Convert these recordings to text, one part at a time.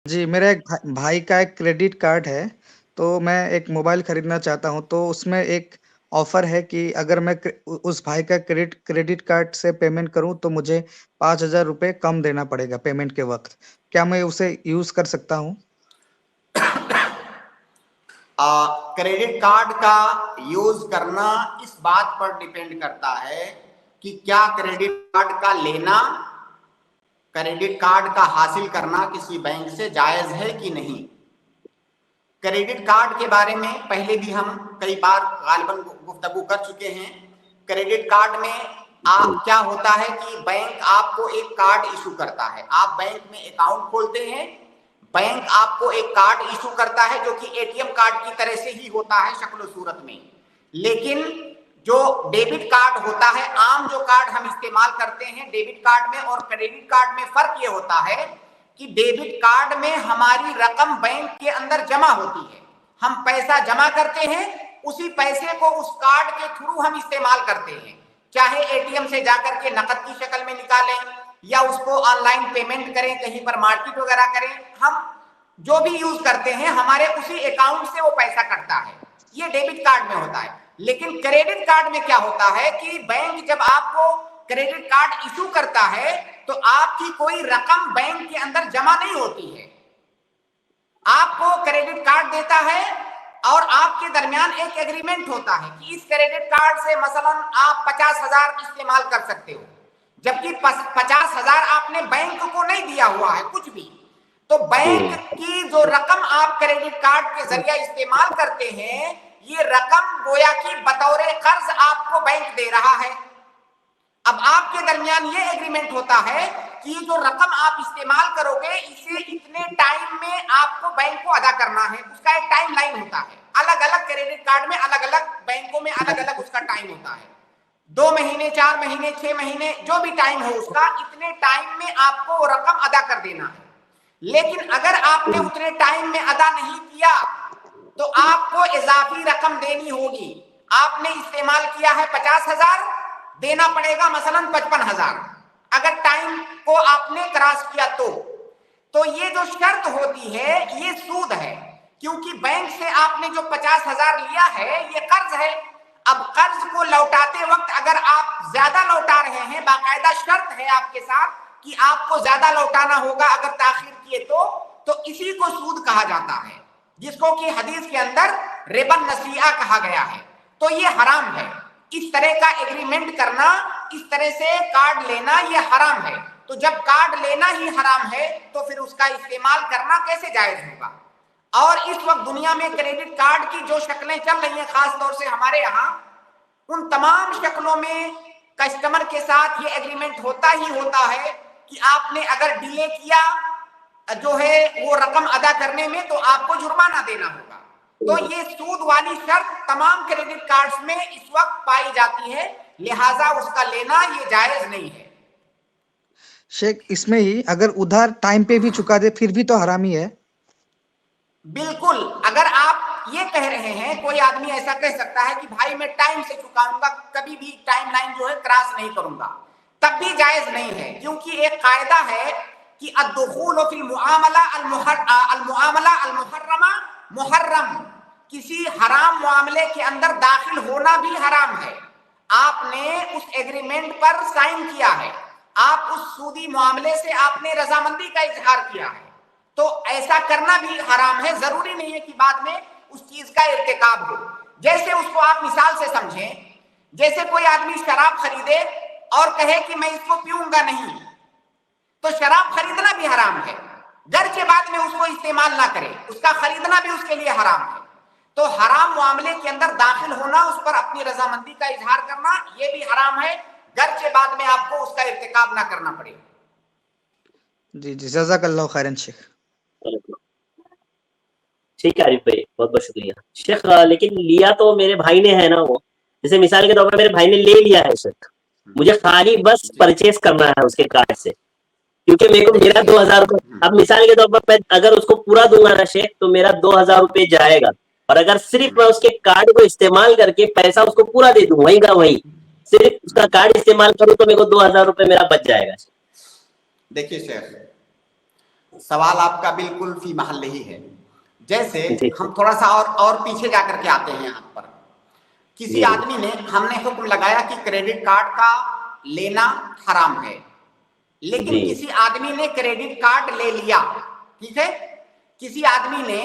جی میرا ایک بھائی کا ایک کریڈٹ کارڈ ہے، تو میں ایک موبائل خریدنا چاہتا ہوں، تو اس میں ایک آفر ہے کہ اگر میں اس بھائی کا کریڈٹ کارڈ سے پیمنٹ کروں تو مجھے 5,000 روپے کم دینا پڑے گا پیمنٹ کے وقت. کیا میں اسے یوز کر سکتا ہوں؟ کریڈٹ کارڈ کا یوز کرنا اس بات پر ڈیپینڈ کرتا ہے کہ کیا کریڈٹ کارڈ کا لینا، کریڈٹ کارڈ کا حاصل کرنا کسی بینک سے جائز ہے کہ نہیں. کریڈٹ کارڈ کے بارے میں پہلے بھی ہم کئی بار غالباً گفتگو کر چکے ہیں. کریڈٹ کارڈ میں آپ کیا ہوتا ہے کہ بینک آپ کو ایک کارڈ ایشو کرتا ہے، آپ بینک میں اکاؤنٹ کھولتے ہیں، بینک آپ کو ایک کارڈ ایشو کرتا ہے جو کہ اے ٹی ایم کارڈ کی طرح سے ہی ہوتا ہے شکل و صورت میں. لیکن جو ڈیبٹ کارڈ ہوتا ہے، عام جو کارڈ ہم استعمال کرتے ہیں ڈیبٹ کارڈ میں اور کریڈٹ کارڈ میں فرق یہ ہوتا ہے کہ ڈیبٹ کارڈ میں ہماری رقم بینک کے اندر جمع ہوتی ہے، ہم پیسہ جمع کرتے ہیں، اسی پیسے کو اس کارڈ کے تھرو ہم استعمال کرتے ہیں، چاہے اے ٹی ایم سے جا کر کے نقد کی شکل میں نکالیں یا اس کو آن لائن پیمنٹ کریں، کہیں پر مارکیٹ وغیرہ کریں، ہم جو بھی یوز کرتے ہیں ہمارے اسی اکاؤنٹ سے وہ پیسہ کٹتا ہے. یہ ڈیبٹ کارڈ میں ہوتا ہے. لیکن کریڈٹ کارڈ میں کیا ہوتا ہے کہ بینک جب آپ کو کریڈٹ کارڈ ایشو کرتا ہے تو آپ کی کوئی رقم بینک کے اندر جمع نہیں ہوتی ہے. آپ کو کریڈٹ کارڈ دیتا ہے اور آپ کے درمیان ایک ایگریمنٹ ہوتا ہے کہ اس کریڈٹ کارڈ سے مثلا آپ 50,000 استعمال کر سکتے ہو، جبکہ 50,000 آپ نے بینک کو نہیں دیا ہوا ہے کچھ بھی. تو بینک کی جو رقم آپ کریڈٹ کارڈ کے ذریعہ استعمال کرتے ہیں، یہ رقم گویا کہ بطور قرض آپ کو بینک دے رہا ہے. اب آپ کے درمیان یہ ایگریمنٹ ہوتا ہے کہ یہ جو رقم آپ استعمال کرو گے اسے اتنے ٹائم میں آپ کو بینک کو ادا کرنا ہے. اس کا ایک ٹائم لائن ہوتا ہے. الگ الگ کریڈٹ کارڈ میں الگ الگ بینکوں میں الگ الگ اس کا ٹائم ہوتا ہے. 2 مہینے 4 مہینے 6 مہینے جو بھی ٹائم ہو اس کا، اتنے ٹائم میں آپ کو وہ رقم ادا کر دینا ہے. لیکن اگر آپ نے اتنے ٹائم میں ادا نہیں کیا تو آپ کو اضافی رقم دینی ہوگی. آپ نے استعمال کیا ہے 50,000، دینا پڑے گا مثلا 55,000 اگر ٹائم کو آپ نے کراس کیا تو یہ جو شرط ہوتی ہے یہ سود ہے، کیونکہ بینک سے آپ نے جو 50,000 لیا ہے یہ قرض ہے. اب قرض کو لوٹاتے وقت اگر آپ زیادہ لوٹا رہے ہیں، باقاعدہ شرط ہے آپ کے ساتھ کہ آپ کو زیادہ لوٹانا ہوگا اگر تاخیر کیے تو اسی کو سود کہا جاتا ہے، جس کو کہ حدیث کے اندر ربا نسیئہ کہا گیا ہے. تو یہ حرام ہے. اس طرح کا ایگریمنٹ کرنا، اس طرح سے کارڈ لینا یہ حرام ہے. تو جب کارڈ لینا ہی حرام ہے تو پھر اس کا استعمال کرنا کیسے جائز ہوگا؟ اور اس وقت دنیا میں کریڈٹ کارڈ کی جو شکلیں چل رہی ہیں، خاص طور سے ہمارے یہاں، ان تمام شکلوں میں کسٹمر کے ساتھ یہ ایگریمنٹ ہوتا ہی ہوتا ہے کہ آپ نے اگر ڈیلے کیا جو ہے وہ رقم ادا کرنے میں تو آپ کو جرمانہ دینا ہوگا. تو یہ سود والی شرط تمام کریڈٹ کارڈز میں اس وقت پائی جاتی ہے، لہٰذا اس کا لینا یہ جائز نہیں ہے. شیخ اس میں ہی اگر ادھار ٹائم پہ بھی چکا دے پھر بھی تو حرام ہی ہے. بالکل. اگر آپ یہ کہہ رہے ہیں، کوئی آدمی ایسا کہہ سکتا ہے کہ بھائی میں ٹائم سے چکاؤں گا، کبھی بھی ٹائم لائن جو ہے کراس نہیں کروں گا، تب بھی جائز نہیں ہے. کیونکہ ایک قاعدہ ہے کہ الدخول فی المعاملہ المحرمہ محرم، کسی حرام معاملے کے اندر داخل ہونا بھی حرام ہے. آپ نے اس ایگریمنٹ پر سائن کیا ہے، آپ اس سودی معاملے سے آپ نے رضامندی کا اظہار کیا ہے، تو ایسا کرنا بھی حرام ہے. ضروری نہیں ہے کہ بعد میں اس چیز کا ارتکاب ہو. جیسے اس کو آپ مثال سے سمجھیں، جیسے کوئی آدمی شراب خریدے اور کہے کہ میں اس کو پیوں گا نہیں، تو شراب خریدنا بھی حرام ہے. گھر کے بعد میں اس کو استعمال نہ کرے، اس کا خریدنا بھی اس کے لیے حرام ہے. تو حرام معاملے کے اندر داخل ہونا، اس پر اپنی رضامندی کا اظہار کرنا، یہ بھی حرام ہے. گھر کے بعد میں آپ کو اس کا ارتکاب نہ کرنا پڑے. جی جی جزاک اللہ خیرن شیخ. ٹھیک ہے عارف بھائی، بہت بہت شکریہ شیخ. لیکن لیا تو میرے بھائی نے ہے نا، وہ جیسے مثال کے طور پر میرے بھائی نے لے لیا ہے شیخ، مجھے خالی بس پرچیز کرنا ہے اس کے کارڈ سے، کیونکہ میرے کو میرا 2,000 روپے، اب مثال کے طور پر میں اگر اس کو پورا دوں گا نا شیخ تو میرا 2,000 روپے جائے گا، اور اگر صرف میں اس کے کارڈ کو استعمال کر کے پیسہ اس کو پورا دے دوں وہیں کا وہیں، صرف اس کا کارڈ استعمال کروں تو میرے کو 2,000 روپے میرا بچ جائے گا. دیکھیے شیخ، سوال آپ کا بالکل فی محل ہی ہے. جیسے جی ہم تھوڑا سا اور پیچھے جا کر کے آتے ہیں یہاں پر. کسی آدمی نے, ہم نے حکم لگایا کہ کریڈٹ کارڈ کا لینا حرام ہے, لیکن جی کسی آدمی نے کریڈٹ کارڈ لے لیا, ٹھیک ہے, کسی آدمی نے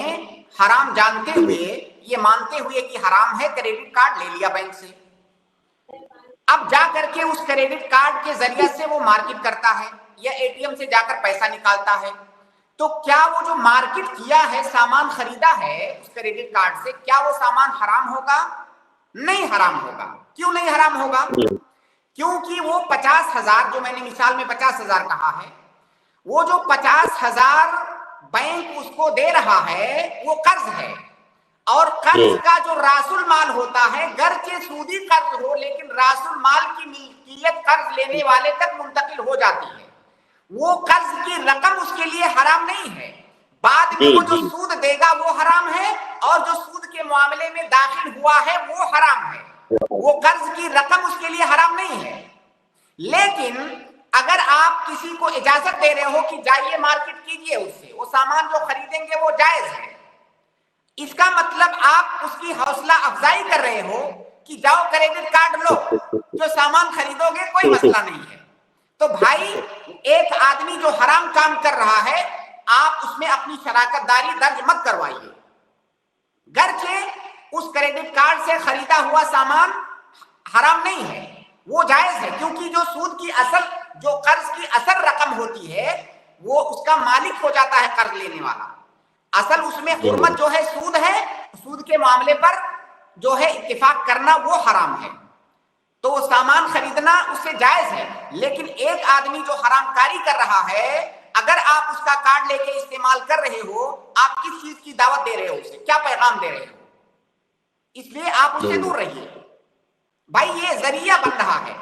حرام جانتے ہوئے, یہ مانتے ہوئے کہ حرام ہے, کریڈٹ کارڈ لے لیا بینک سے. اب جا کر کے اس کریڈٹ کارڈ کے ذریعے سے وہ مارکیٹ کرتا ہے یا اے ٹی ایم سے جا کر پیسہ نکالتا ہے, تو کیا وہ جو مارکیٹ کیا ہے, سامان خریدا ہے اس کریڈٹ کارڈ سے, کیا وہ سامان حرام ہوگا؟ نہیں حرام ہوگا. کیوں نہیں حرام ہوگا؟ کیونکہ وہ 50,000 جو میں نے مثال میں 50,000 کہا ہے, وہ جو 50,000 بینک اس کو دے رہا ہے وہ قرض ہے, اور قرض کا جو راس المال ہوتا ہے, گرچہ سودی قرض ہو لیکن راس المال کی ملکیت قرض لینے والے تک منتقل ہو جاتی ہے. وہ قرض کی رقم اس کے لیے حرام نہیں ہے, بعد میں وہ جو سود دے گا وہ حرام ہے, اور جو سود کے معاملے میں داخل ہوا ہے وہ حرام ہے. وہ قرض کی رقم اس کے لیے حرام نہیں ہے. لیکن اگر آپ کسی کو اجازت دے رہے ہو کہ جائیے مارکیٹ کیجئے اس سے, وہ سامان جو خریدیں گے وہ جائز ہے, اس کا مطلب آپ اس کی حوصلہ افزائی کر رہے ہو کہ جاؤ کریڈٹ کارڈ لو, جو سامان خریدو گے کوئی مسئلہ نہیں ہے. تو بھائی, ایک آدمی جو حرام کام کر رہا ہے, آپ اس میں اپنی شراکت داری درج مت کروائیے, گرچہ اس کریڈٹ کارڈ سے خریدا ہوا سامان حرام نہیں ہے, وہ جائز ہے, کیونکہ جو سود کی اصل, جو قرض کی اصل رقم ہوتی ہے وہ اس کا مالک ہو جاتا ہے قرض لینے والا. اصل اس میں حرمت جو ہے سود ہے, سود کے معاملے پر جو ہے اتفاق کرنا وہ حرام ہے, تو وہ سامان خریدنا اس سے جائز ہے. لیکن ایک آدمی جو حرام کاری کر رہا ہے, اگر آپ اس کا کارڈ لے کے استعمال کر رہے ہو, آپ کس چیز کی دعوت دے رہے ہو, اسے کیا پیغام دے رہے ہو؟ اس لیے آپ اس سے دور رہیے. بھائی یہ ذریعہ بن رہا ہے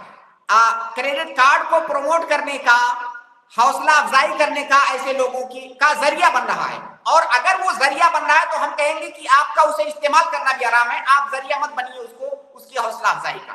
کریڈٹ کارڈ کو پروموٹ کرنے کا, حوصلہ افزائی کرنے کا, ایسے لوگوں کی کا ذریعہ بن رہا ہے. اور اگر وہ ذریعہ بن رہا ہے تو ہم کہیں گے کہ آپ کا اسے استعمال کرنا بھی حرام ہے, آپ ذریعہ مت بنیے اس کو, اس کی حوصلہ افزائی کا.